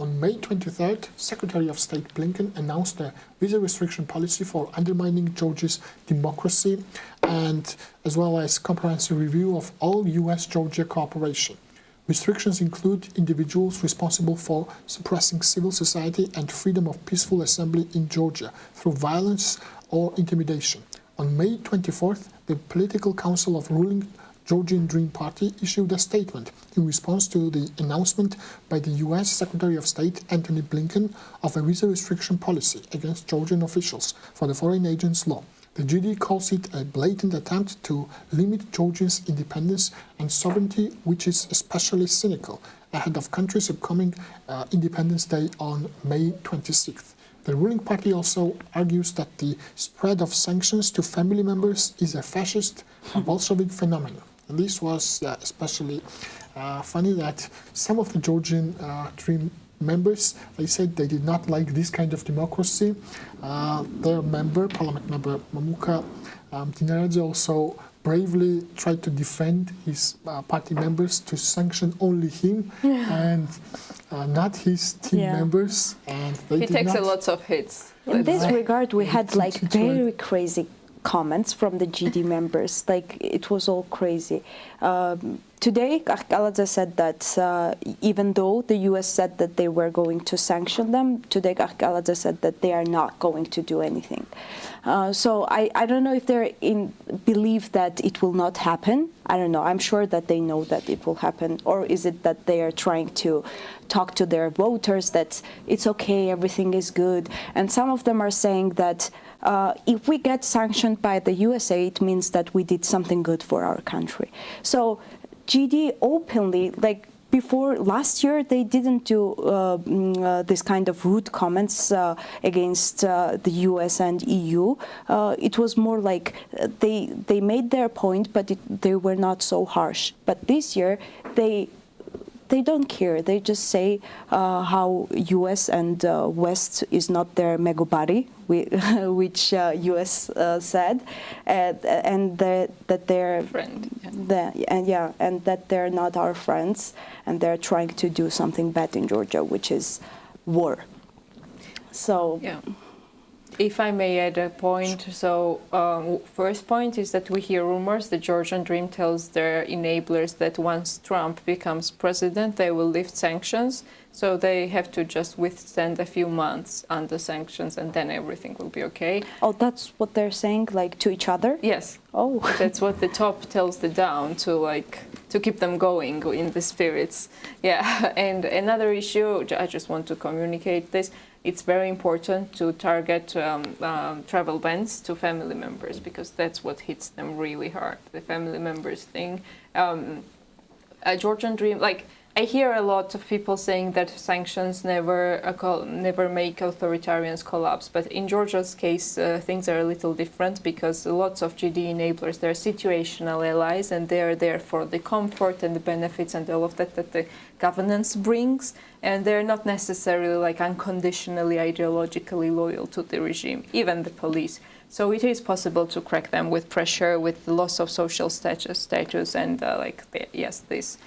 On May 23rd, Secretary of State Blinken announced a visa restriction policy for undermining Georgia's democracy, and as well as comprehensive review of all U.S.-Georgia cooperation. Restrictions include individuals responsible for suppressing civil society and freedom of peaceful assembly in Georgia through violence or intimidation. On May 24th, the Political Council of ruling Georgian Dream Party issued a statement in response to the announcement by the U.S. Secretary of State Antony Blinken of a visa restriction policy against Georgian officials for the Foreign Agents Law. The GD calls it a blatant attempt to limit Georgia's independence and sovereignty, which is especially cynical ahead of country's upcoming Independence Day on May 26th. The ruling party also argues that the spread of sanctions to family members is a fascist Bolshevik phenomenon. And this was especially funny that some of the Georgian Dream members, they said they did not like this kind of democracy. Their member, parliament member Mamuka Dinaradze, also bravely tried to defend his party members to sanction only him and not his team members. And he takes a lot of hits. In this regard, we had like very crazy comments from the GD members. Like, it was all crazy. Today, Karkaladze said that even though the U.S. said that they were going to sanction them, today Karkaladze said that they are not going to do anything. So I don't know if they're in belief that it will not happen. I don't know. I'm sure that they know that it will happen. Or is it that they are trying to talk to their voters that it's okay, everything is good. And some of them are saying that if we get sanctioned by the USA, it means that we did something good for our country. So GD openly, like before last year, they didn't do this kind of rude comments against the US and EU. It was more like they made their point, but they were not so harsh. But this year, they don't care. They just say how US and West is not their mega body, which US said, and that they're friend, and that they're not our friends, and they're trying to do something bad in Georgia, which is war. So. Yeah. If I may add a point, so first point is that we hear rumors the Georgian Dream tells their enablers that once Trump becomes president, they will lift sanctions. So they have to just withstand a few months under sanctions, and then everything will be okay. Oh, that's what they're saying, like to each other? Yes. Oh. That's what the top tells the down to keep them going in the spirits. Yeah. And another issue, I just want to communicate this. It's very important to target travel bans to family members, because that's what hits them really hard, the family members thing. A Georgian Dream, like, I hear a lot of people saying that sanctions never make authoritarians collapse, but in Georgia's case, things are a little different, because lots of GD enablers, they're situational allies, and they're there for the comfort and the benefits and all of that the governance brings, and they're not necessarily like unconditionally ideologically loyal to the regime, even the police. So it is possible to crack them with pressure, with the loss of social status, and this.